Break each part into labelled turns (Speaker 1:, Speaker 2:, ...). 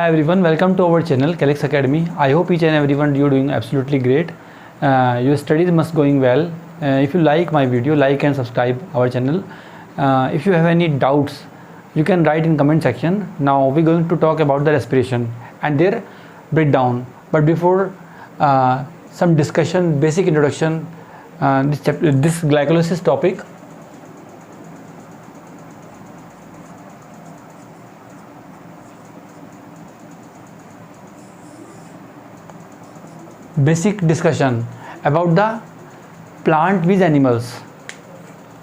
Speaker 1: Hi everyone, welcome to our channel Calyx Academy. I hope each and everyone you are doing absolutely great. Your studies must going well. If you like my video, like and subscribe our channel. If you have any doubts, you can write in comment section. Now we're going to talk about the respiration and their breakdown. But before some discussion, basic introduction, this glycolysis topic. Basic discussion about the plant with animals.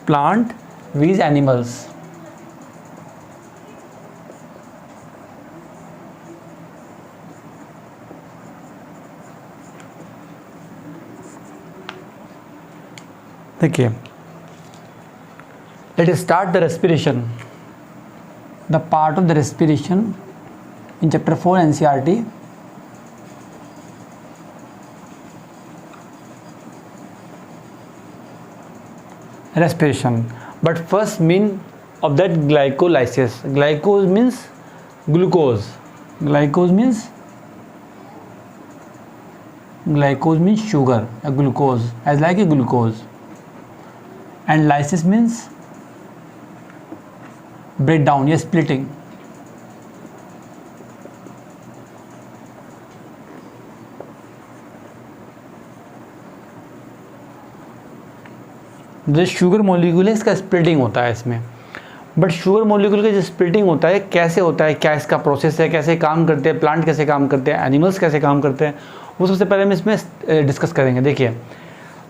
Speaker 1: Plant with animals. देखिए, let us start the respiration. The part of the respiration in chapter 4 NCERT. Respiration. But first mean of that glycolysis. Glycose means glucose. Glycose means sugar, a glucose, as like a glucose. And lysis means breakdown, yes, splitting. जो sugar molecule है इसका splitting होता है इसमें. But sugar molecule का जो splitting होता है कैसे होता है, क्या इसका प्रोसेस है, कैसे काम करते हैं, प्लांट कैसे काम करते हैं, एनिमल्स कैसे काम करते हैं, वो सबसे पहले हम इसमें डिस्कस करेंगे. देखिए,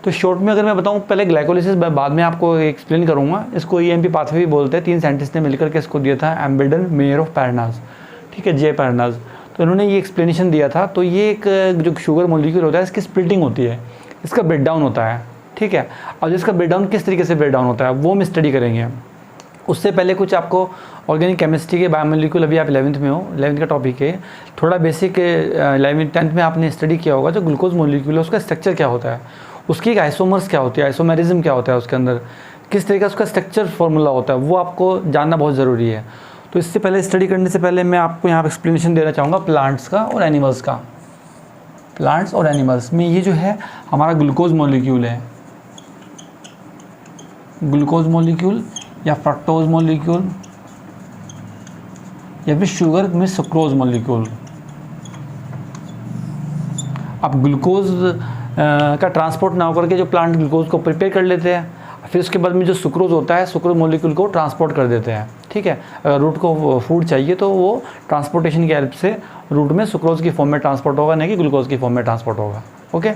Speaker 1: तो शॉर्ट में अगर मैं बताऊं, पहले ग्लाइकोलिसिस बाद में आपको एक्सप्लेन करूंगा. इसको ईएमपी पाथवे भी बोलते हैं. 3 साइंटिस्ट ने मिलकर के इसको दिया था, एम्बेडन, मेयर ऑफ पैरनाज, ठीक है, जे पैरनाज. तो इन्होंने ये एक्सप्लेनेशन दिया था. तो ये एक जो शुगर मॉलिक्यूल होता है इसकी स्प्लिटिंग होती है, इसका ब्रेकडाउन होता है, ठीक है. और जिसका ब्रेकडाउन किस तरीके से ब्रेकडाउन होता है वो हम स्टडी करेंगे. उससे पहले कुछ आपको ऑर्गेनिक केमिस्ट्री के बायोमोलिक्यूल, अभी आप 11th में हो, 11th का टॉपिक है, थोड़ा बेसिक 10th में आपने स्टडी किया होगा. जो ग्लूकोज मॉलिक्यूल है उसका स्ट्रक्चर क्या होता है, उसकी एक आइसोमर्स क्या होती है, आइसोमेरिज्म क्या होता है, उसके अंदर किस तरीके का उसका स्ट्रक्चर फॉर्मूला होता है, वो आपको जानना बहुत ज़रूरी है. तो इससे पहले स्टडी करने से पहले मैं आपको यहाँ पर एक्सप्लेनेशन देना चाहूँगा प्लांट्स का और एनिमल्स का. प्लांट्स और एनिमल्स में ये जो है हमारा ग्लूकोज मॉलिक्यूल है, ग्लूकोज मॉलिक्यूल या फ्रक्टोज मॉलिक्यूल या फिर शुगर में सुक्रोज मॉलिक्यूल. अब ग्लूकोज का ट्रांसपोर्ट ना होकर के जो प्लांट ग्लूकोज को प्रिपेयर कर लेते हैं, फिर उसके बाद में जो सुक्रोज होता है, सुक्रोज मॉलिक्यूल को ट्रांसपोर्ट कर देते हैं, ठीक है. अगर रूट को फूड चाहिए तो वो ट्रांसपोर्टेशन की हेल्प से रूट में सुक्रोज की फॉर्म में ट्रांसपोर्ट होगा, नहीं कि ग्लूकोज की फॉर्म में ट्रांसपोर्ट होगा. ओके,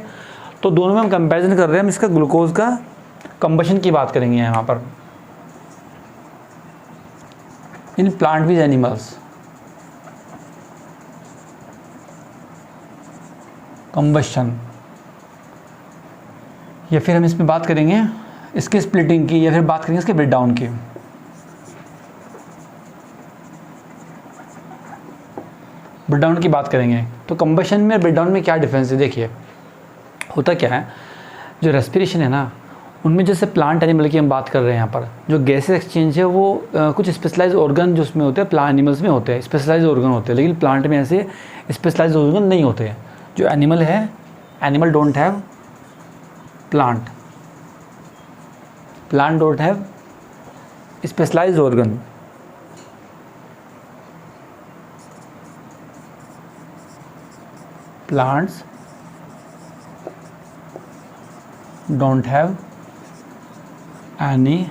Speaker 1: तो दोनों में हम कंपेरिजन कर रहे हैं. हम इसका ग्लूकोज का कंबशन की बात करेंगे यहाँ पर. In plant with animals, combustion, या फिर हम इसमें बात करेंगे इसके स्प्लिटिंग की, या फिर बात करेंगे इसके ब्रेकडाउन की. ब्रेकडाउन की बात करेंगे. तो कंबशन में ब्रेकडाउन में क्या डिफरेंस है. देखिए, होता क्या है, जो रेस्पिरेशन है ना, उनमें जैसे प्लांट एनिमल की हम बात कर रहे हैं यहाँ पर, जो गैसेस एक्सचेंज है वो कुछ स्पेशलाइज ऑर्गन जो उसमें होते हैं, प्लांट एनिमल्स में होते हैं स्पेशलाइज ऑर्गन होते हैं, लेकिन प्लांट में ऐसे स्पेशलाइज ऑर्गन नहीं होते हैं. जो एनिमल है, animal don't have plant don't have specialized organ. Plants don't have any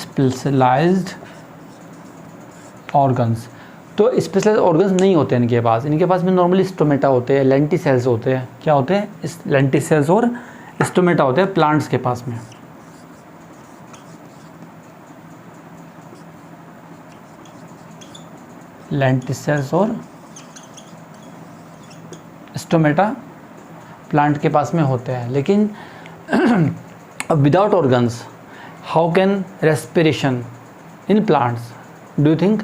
Speaker 1: specialized organs. तो स्पेशलाइज ऑर्गन्स नहीं होते हैं इनके पास. इनके पास में नॉर्मली स्टोमेटा होते हैं, लेंटिसेल्स होते हैं. क्या होते हैं, लेंटिसेल्स और स्टोमेटा होते हैं प्लांट्स के पास में. लेंटिसेल्स और स्टोमेटा प्लांट के पास में होते हैं. लेकिन without organs how can respiration in plants. Do you think,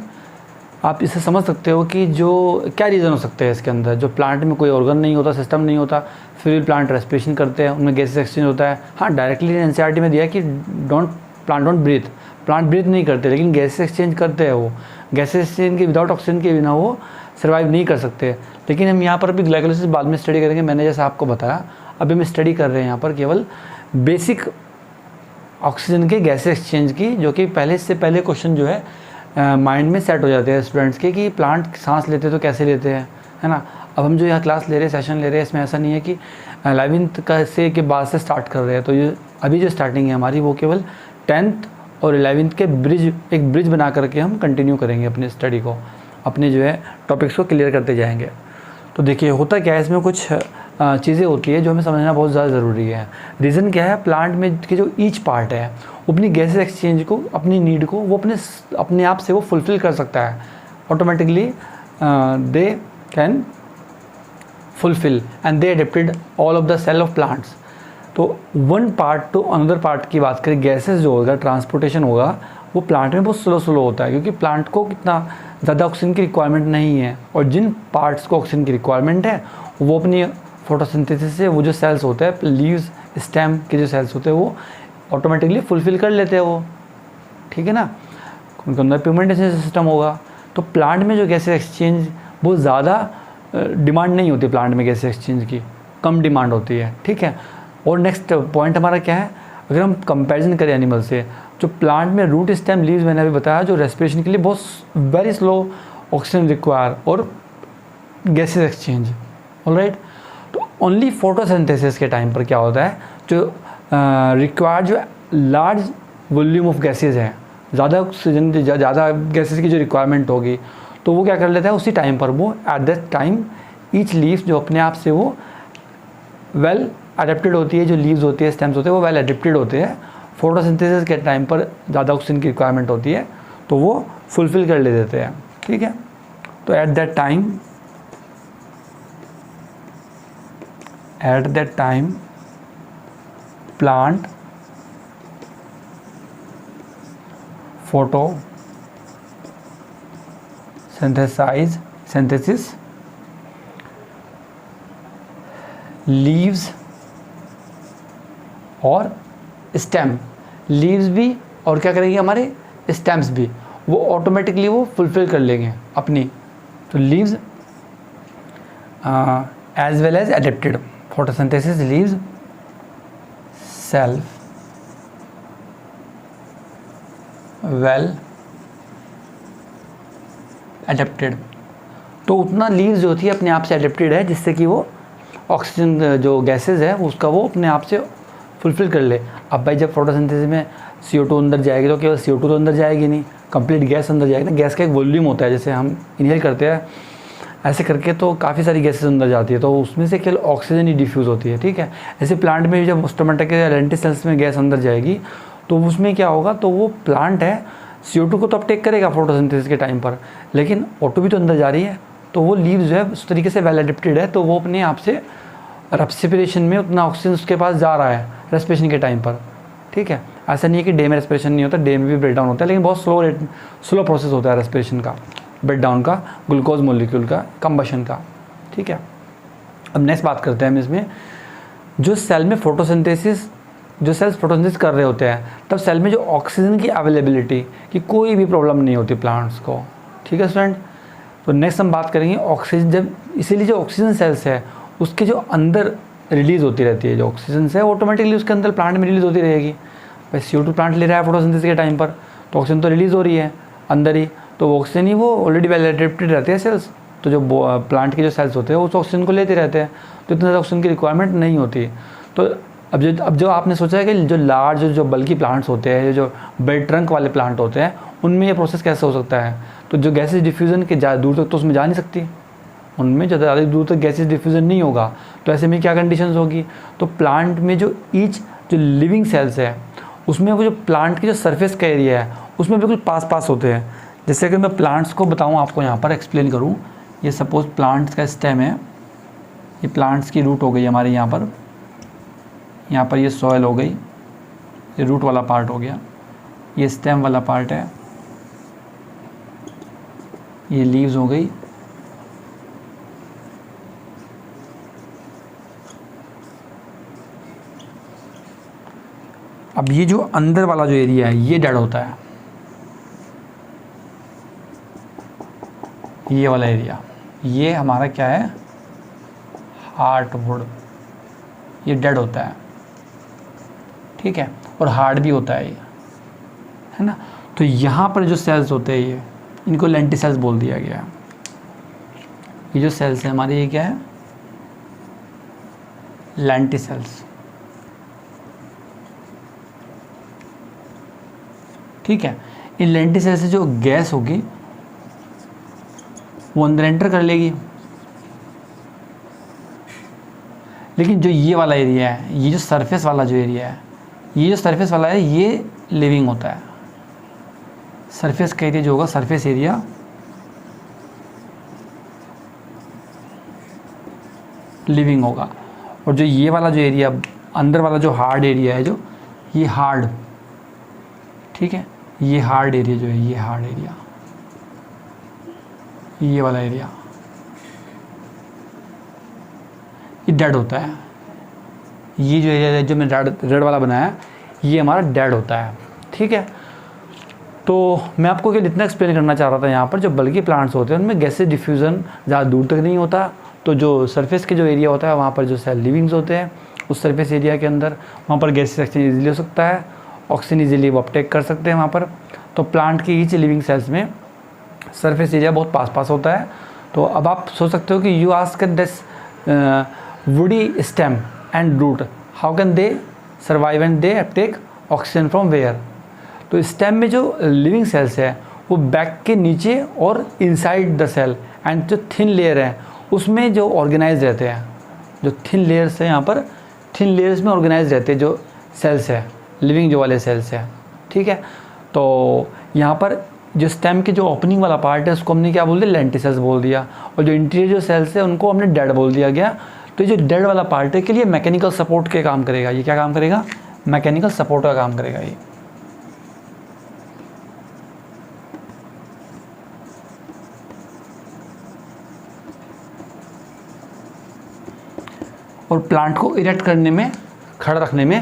Speaker 1: आप इसे समझ सकते हो कि जो क्या रीज़न हो सकते हैं इसके अंदर. जो प्लांट में कोई ऑर्गन नहीं होता, सिस्टम नहीं होता, फिर भी प्लांट रेस्पिरेशन करते हैं, उनमें गैसेस एक्सचेंज होता है. हाँ, डायरेक्टली एनसीईआरटी में दिया कि don't plant don't breathe, plant breathe नहीं करते, लेकिन गैसेस एक्सचेंज करते हैं वो। गैसेस एक्सचेंज के विदाउट ऑक्सीजन के बिना वो सर्वाइव नहीं कर सकते। लेकिन हम यहाँ पर भी ग्लाइकोलाइसिस बाद में स्टडी करेंगे, मैंने जैसा आपको बताया। अभी हम स्टडी कर रहे हैं यहाँ पर केवल बेसिक ऑक्सीजन के गैसेस एक्सचेंज की, जो कि से पहले क्वेश्चन जो है माइंड में सेट हो जाते हैं स्टूडेंट्स के कि प्लांट सांस लेते तो कैसे लेते हैं, है ना। अब हम जो यहाँ क्लास ले रहे हैं, सेशन ले रहे हैं, इसमें ऐसा नहीं है कि 11th का से के बाद से स्टार्ट कर रहे हैं। तो ये अभी जो स्टार्टिंग है हमारी वो केवल 10th और 11th के एक ब्रिज बना करके हम कंटिन्यू करेंगे अपनी स्टडी को, अपने जो है टॉपिक्स को क्लियर करते जाएंगे। तो देखिए होता क्या है, इसमें कुछ चीज़ें होती है जो हमें समझना बहुत ज़्यादा ज़रूरी है। रीज़न क्या है, प्लांट में के जो ईच पार्ट है अपनी गैसेस एक्सचेंज को, अपनी नीड को वो अपने आप से वो फुलफ़िल कर सकता है automatically. They can fulfil and they adapted all of the cell of plants. तो one part to another part की बात करें, गैसेस जो होगा, ट्रांसपोर्टेशन होगा, वो प्लांट में बहुत स्लो होता है, क्योंकि प्लांट को कितना ज़्यादा ऑक्सीजन की रिक्वायरमेंट नहीं है। और जिन पार्ट्स को ऑक्सीजन की रिक्वायरमेंट है वो अपनी फोटोसिंथेसिस से वो जो सेल्स होते हैं, लीव्स स्टेम के जो सेल्स होते हैं, वो ऑटोमेटिकली फुलफ़िल कर लेते हैं वो, ठीक है ना। उनके अंदर प्यूमेंटेशन सिस्टम होगा। तो प्लांट में जो गैसेस एक्सचेंज बहुत ज़्यादा डिमांड नहीं होती, प्लांट में गैसेस एक्सचेंज की कम डिमांड होती है, ठीक है। और नेक्स्ट पॉइंट हमारा क्या है, अगर हम कंपैरिजन करें एनिमल से, जो प्लांट में रूट स्टेम लीव्स मैंने अभी बताया, जो रेस्पिरेशन के लिए बहुत वेरी स्लो ऑक्सीजन रिक्वायर और गैसेस एक्सचेंज, ऑलराइट। तो ओनली फोटोसिंथेसिस के टाइम पर क्या होता है, जो रिक्वायर्ड जो लार्ज वॉल्यूम ऑफ गैसेस हैं, ज़्यादा ऑक्सीजन, ज़्यादा गैसेस की जो रिक्वायरमेंट होगी, तो वो क्या कर लेता है उसी टाइम पर, वो at that time each leaf जो अपने आप से वो वेल अडेप्टेड होती है, जो लीव्स होती है, स्टेम्स होते हैं, वो वेल अडेप्टेड होते हैं। फोटोसिंथेसिस के टाइम पर ज़्यादा ऑक्सीजन की रिक्वायरमेंट होती है तो वो फुलफ़िल कर ले देते हैं, ठीक है। तो at that time plant synthesis leaves और स्टेम, लीव्स भी और क्या करेंगे हमारे स्टेम्स भी, वो ऑटोमेटिकली वो फुलफ़िल कर लेंगे अपनी। तो leaves as well as adapted, photosynthesis leaves self well adapted. तो उतना लीव्स जो होती है अपने आप से अडेप्टेड है, जिससे कि वो ऑक्सीजन जो गैसेस है उसका वो अपने आप से फुलफ़िल कर ले। अब भाई जब फोटोसिंथेसिस में CO2 अंदर जाएगी तो केवल CO2 तो अंदर जाएगी नहीं, कंप्लीट गैस अंदर जाएगी ना। गैस का एक वॉल्यूम होता है, जैसे हम इनहेल करते हैं ऐसे करके तो काफ़ी सारी गैसेस अंदर जाती है, तो उसमें से केवल ऑक्सीजन ही डिफ्यूज़ होती है, ठीक है। ऐसे प्लांट में जब स्टोमेटा के लेंटिस सेल्स में गैस अंदर जाएगी तो उसमें क्या होगा, तो वो प्लांट है CO2 को तो अपटेक करेगा फोटोसिंथेसिस के टाइम पर, लेकिन O2 भी तो अंदर जा रही है। तो वो लीव्स जो है उस तरीके से वेल एडेप्टेड है, तो वो अपने आप से रेस्पिरेशन में उतना ऑक्सीजन उसके पास जा रहा है रेस्पिरेशन के टाइम पर, ठीक है। ऐसा नहीं है कि डे में रेस्पिरेशन नहीं होता, डे में भी ब्रेक डाउन होता है, लेकिन बहुत स्लो प्रोसेस होता है रेस्पिरेशन का, ब्रेक डाउन का, ग्लूकोज मोलिक्यूल का, कंबशन का, ठीक है। अब नेक्स्ट बात करते हैं हम इसमें, जो सेल में फोटोसिंथेसिस, जो सेल्स फोटोसिंथेसिस कर रहे होते हैं, तब सेल में जो ऑक्सीजन की अवेलेबिलिटी की कोई भी प्रॉब्लम नहीं होती प्लांट्स को, ठीक है स्टूडेंट। तो नेक्स्ट हम बात करेंगे ऑक्सीजन, जब इसीलिए जो ऑक्सीजन सेल्स है उसके जो अंदर रिलीज़ होती रहती है, जो ऑक्सीजन है ऑटोमेटिकली उसके अंदर प्लांट में रिलीज़ होती रहेगी। भाई CO2 प्लांट ले रहा है फोटोसिंथेसिस के टाइम पर, तो ऑक्सीजन तो रिलीज़ हो रही है अंदर ही, तो वो ऑक्सीजन ही वो ऑलरेडी वेल एडेप्टेड रहते हैं सेल्स। तो जो प्लांट के जो सेल्स होते हैं वो उस ऑक्सीजन को लेते रहते हैं, तो इतना ज़्यादा ऑक्सीजन की रिक्वायरमेंट नहीं होती। तो अब जो आपने सोचा है कि जो लार्ज जो बल्कि प्लांट्स होते हैं, जो बेड ट्रंक वाले प्लांट होते हैं, उनमें ये प्रोसेस कैसे हो सकता है, तो जो गैसेज डिफ्यूज़न के ज़्यादा दूर तक तो उसमें जा नहीं सकती, उनमें ज़्यादा दूर तक गैसेज डिफ्यूज़न नहीं होगा। तो ऐसे में क्या कंडीशंस होगी, तो प्लांट में जो जो लिविंग सेल्स है उसमें वो जो प्लांट की जो सरफेस का एरिया है उसमें बिल्कुल पास होते हैं। जैसे अगर मैं प्लांट्स को बताऊँ, आपको यहाँ पर एक्सप्लेन करूँ, ये सपोज़ प्लांट्स का स्टेम है, ये प्लांट्स की रूट हो गई हमारे यहाँ पर ये सॉयल हो गई, ये रूट वाला पार्ट हो गया, ये स्टेम वाला पार्ट है, ये लीव्स हो गई, अब ये जो अंदर वाला जो एरिया है ये डेड होता है, ये वाला एरिया, ये हमारा क्या है, हार्टवुड, ये डेड होता है, ठीक है, और हार्ड भी होता है ये, है ना। तो यहाँ पर जो सेल्स होते हैं ये, इनको लेंटिसेल्स बोल दिया गया है। ये जो सेल्स है हमारे, ये क्या है, लेंटिसेल्स, ठीक है। इन लेंटिसेल्स से जो गैस होगी वो अंदर एंटर कर लेगी, लेकिन जो ये वाला एरिया है, ये जो सरफेस वाला जो एरिया है, ये जो सरफेस वाला है ये लिविंग होता है। सरफेस का एरिया जो होगा, सरफेस एरिया लिविंग होगा, और जो ये वाला जो एरिया अंदर वाला जो हार्ड एरिया है, जो ये हार्ड, ठीक है, ये हार्ड एरिया जो है, ये हार्ड एरिया, ये वाला एरिया ये डेड होता है। ये जो एरिया है जो मैंने रेड वाला बनाया, ये हमारा डेड होता है, ठीक है। तो मैं आपको क्या इतना एक्सप्लेन करना चाह रहा था, यहाँ पर जो बल्कि प्लांट्स होते हैं उनमें गैसेज डिफ्यूज़न ज़्यादा दूर तक नहीं होता, तो जो सरफेस के जो एरिया होता है वहाँ पर जो सेल लिविंग्स होते हैं, उस सरफेस एरिया के अंदर वहाँ पर गैसेज एक्सचेंज ईजिली हो सकता है, ऑक्सीजन ईजिली वो अपटेक कर सकते हैं वहाँ पर। तो प्लांट की ईच लिविंग सेल्स में सरफेस एरिया बहुत पास होता है। तो अब आप सोच सकते हो कि you ask this woody stem and root how can they survive and they uptake oxygen from where. तो स्टेम में जो लिविंग सेल्स है वो बैक के नीचे और इनसाइड द सेल एंड जो थिन लेयर है उसमें जो ऑर्गेनाइज रहते हैं, जो थिन लेयर्स है यहाँ पर, थिन लेयर्स में ऑर्गेनाइज रहते हैं जो सेल्स है, लिविंग जो वाले सेल्स है, ठीक है। तो यहाँ पर जो स्टेम के जो ओपनिंग वाला पार्ट है उसको हमने क्या बोल दिया, लेंटिसेल्स बोल दिया, और जो इंटीरियर जो सेल्स है उनको हमने डेड बोल दिया गया। तो ये जो डेड वाला पार्ट है के लिए मैकेनिकल सपोर्ट के काम करेगा। ये क्या काम करेगा, मैकेनिकल सपोर्ट का काम करेगा ये। और प्लांट को इरेक्ट करने में, खड़ा रखने में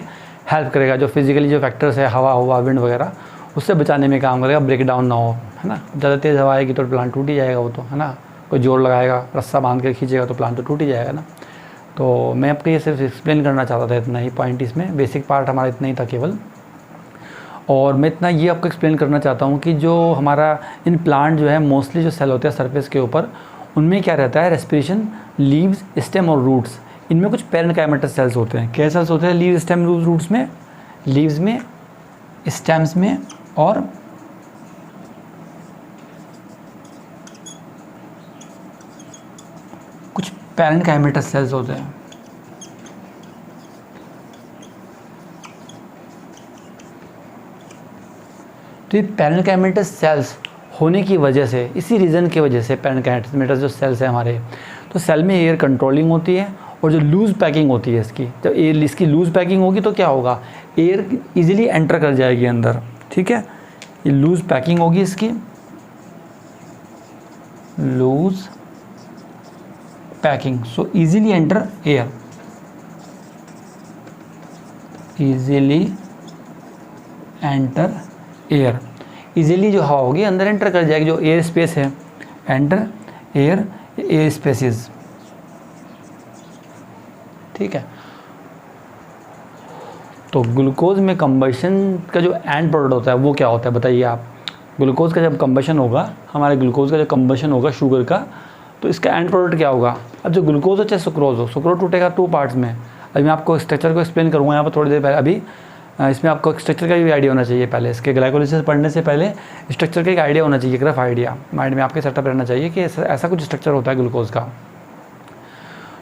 Speaker 1: हेल्प करेगा। जो फिजिकली जो फैक्टर्स है, हवा हुआ, विंड वगैरह, उससे बचाने में काम करेगा, ब्रेक डाउन ना हो, है ना। ज़्यादा तेज़ हवा आएगी तो प्लांट टूट ही जाएगा वो तो, है ना। कोई जोर लगाएगा, रस्सा बांध कर खींचेगा तो प्लांट तो टूट ही जाएगा ना। तो मैं आपको ये सिर्फ एक्सप्लेन करना चाहता था, इतना ही पॉइंट इसमें, बेसिक पार्ट हमारा इतना ही था केवल। और मैं इतना ये आपको एक्सप्लेन करना चाहता हूँ कि जो हमारा इन प्लांट जो है मोस्टली जो सेल होते हैं सरफेस के ऊपर, उनमें क्या रहता है, रेस्पिरेशन, लीव्स, स्टेम और रूट्स, इनमें कुछ पैरेन्काइमेटस सेल्स होते हैं। क्या सेल्स होते हैं लीव, स्टेम, रूट्स में, लीव्स में, स्टेम्स में और कुछ पैरेन्काइमेटस सेल्स होते हैं। तो ये पैरेन्काइमेटस सेल्स होने की वजह से, इसी रीज़न की वजह से पैरेन्काइमेटस जो सेल्स हैं हमारे, तो सेल में एयर कंट्रोलिंग होती है और जो लूज़ पैकिंग होती है इसकी, जब एयर इसकी लूज़ पैकिंग होगी तो क्या होगा, एयर इजीली एंटर कर जाएगी अंदर, ठीक है। ये लूज़ पैकिंग होगी इसकी, loose packing, so easily enter air, easily enter air, easily जो हवा होगी अंदर एंटर कर जाएगी, जो एयर स्पेस है, एंटर एयर, एयर स्पेसिस, ठीक है। तो ग्लूकोज में कंबशन का जो एंड प्रोडक्ट होता है वो क्या होता है बताइए आप। ग्लूकोज का जब कंबशन होगा, हमारे ग्लूकोज का जब कंबशन होगा शुगर का, तो इसका एंड प्रोडक्ट क्या होगा। अब जो ग्लूकोज हो चाहे सुक्रोज हो, सुक्रोज टूटेगा 2 पार्ट्स में। अभी मैं आपको स्ट्रक्चर को एक्सप्लेन करूँगा यहाँ पर थोड़ी देर पहले। अभी इसमें आपको स्ट्रक्चर का भी आइडिया होना चाहिए पहले, इसके ग्लाइकोलिसिस पढ़ने से पहले स्ट्रक्चर का एक आइडिया होना चाहिए, रफ आइडिया माइंड में आपके सेटअप रहना चाहिए कि ऐसा कुछ स्ट्रक्चर होता है ग्लूकोज का।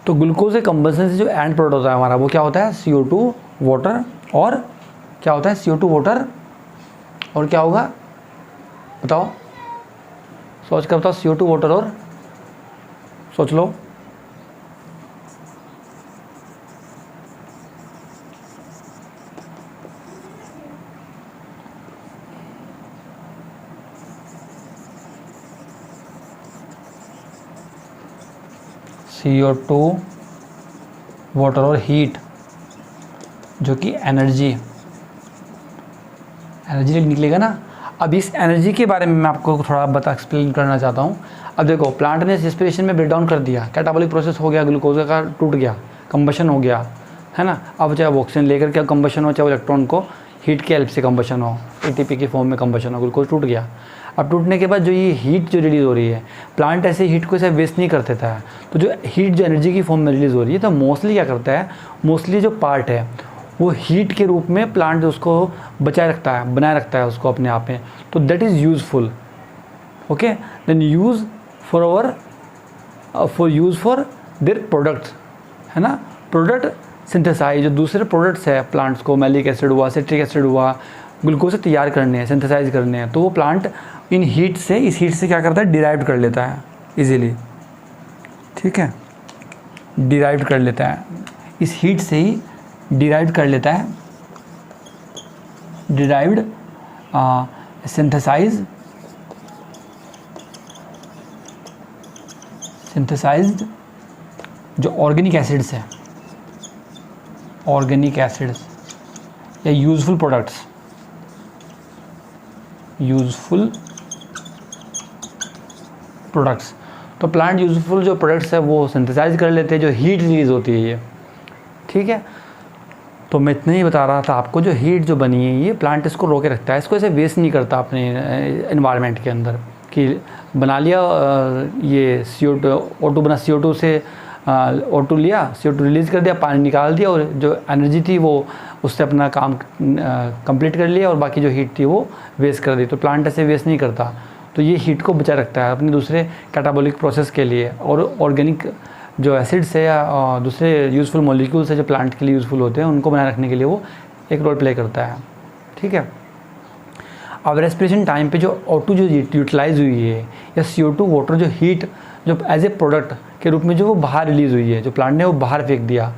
Speaker 1: तो ग्लूकोज के कंबशन से जो एंड प्रोडक्ट होता है हमारा, वो क्या होता है, CO2, वाटर, और क्या होता है, CO2, वाटर, और क्या होगा बताओ, सोच कर बताओ, CO2, वाटर, और सोच लो, CO2, वाटर और हीट, जो कि एनर्जी एनर्जी निकलेगा ना। अब इस एनर्जी के बारे में मैं आपको थोड़ा एक्सप्लेन करना चाहता हूँ। अब देखो, प्लांट ने रेस्पिरेशन में ब्रेक डाउन कर दिया, कैटाबॉलिक प्रोसेस हो गया, ग्लूकोज का टूट गया, कंबशन हो गया, है ना। अब चाहे वो ऑक्सीजन लेकर के कंबशन हो, चाहे वो इलेक्ट्रॉन को हीट के हेल्प से कंबशन हो, एटीपी के फॉर्म में कंबशन हो, ग्लूकोज टूट गया। अब टूटने के बाद जो ये हीट जो रिलीज़ हो रही है, प्लांट ऐसे हीट को ऐसे वेस्ट नहीं कर देता है। तो जो हीट जो एनर्जी की फॉर्म में रिलीज़ हो रही है, तो मोस्टली क्या करता है, मोस्टली जो पार्ट है वो हीट के रूप में प्लांट उसको बचाए रखता है, बनाए रखता है उसको अपने आप में। तो that is useful. Okay, then use for their products, है ना। प्रोडक्ट सिंथेसाइज, जो दूसरे प्रोडक्ट्स है प्लांट्स को, मैलिक एसिड हुआ, सिट्रिक एसिड हुआ, ग्लूकोज से तैयार करने हैं, सिंथेसाइज करने हैं, तो वो प्लांट इन हीट से, इस हीट से क्या करता है, डिराइव कर लेता है इजीली। ठीक है, डिराइव कर लेता है, इस हीट से ही डिराइव कर लेता है, डिराइव्ड सिंथेसाइज्ड जो ऑर्गेनिक एसिड्स हैं, ऑर्गेनिक एसिड्स या यूज़फुल प्रोडक्ट्स, यूज़फुल प्रोडक्ट्स। तो प्लांट यूज़फुल जो प्रोडक्ट्स है वो सिंथेसाइज कर लेते हैं, जो हीट रिलीज़ होती है ये। ठीक है, तो मैं इतना ही बता रहा था आपको, जो हीट जो बनी है ये प्लांट इसको रोके रखता है, इसको ऐसे वेस्ट नहीं करता अपने एनवायरनमेंट के अंदर कि बना लिया ये CO2 O2 बना, CO2 से O2 लिया, CO2 रिलीज़ कर दिया, पानी निकाल दिया, और जो एनर्जी थी वो उससे अपना काम कंप्लीट कर लिया, और बाकी जो हीट थी वो वेस्ट कर दी। तो प्लांट ऐसे वेस्ट नहीं करता, तो ये हीट को बचा रखता है अपने दूसरे कैटाबॉलिक प्रोसेस के लिए, और ऑर्गेनिक जो एसिड्स है या दूसरे यूज़फुल मॉलिक्यूल्स है जो प्लांट के लिए यूज़फुल होते हैं, उनको बनाए रखने के लिए वो एक रोल प्ले करता है। ठीक है, अब रेस्पिरेशन टाइम पे जो O2 जो यूटिलाइज हुई है, या CO2 वाटर जो हीट जो एज ए प्रोडक्ट के रूप में जो वो बाहर रिलीज़ हुई है, जो प्लांट ने वो बाहर फेंक दिया,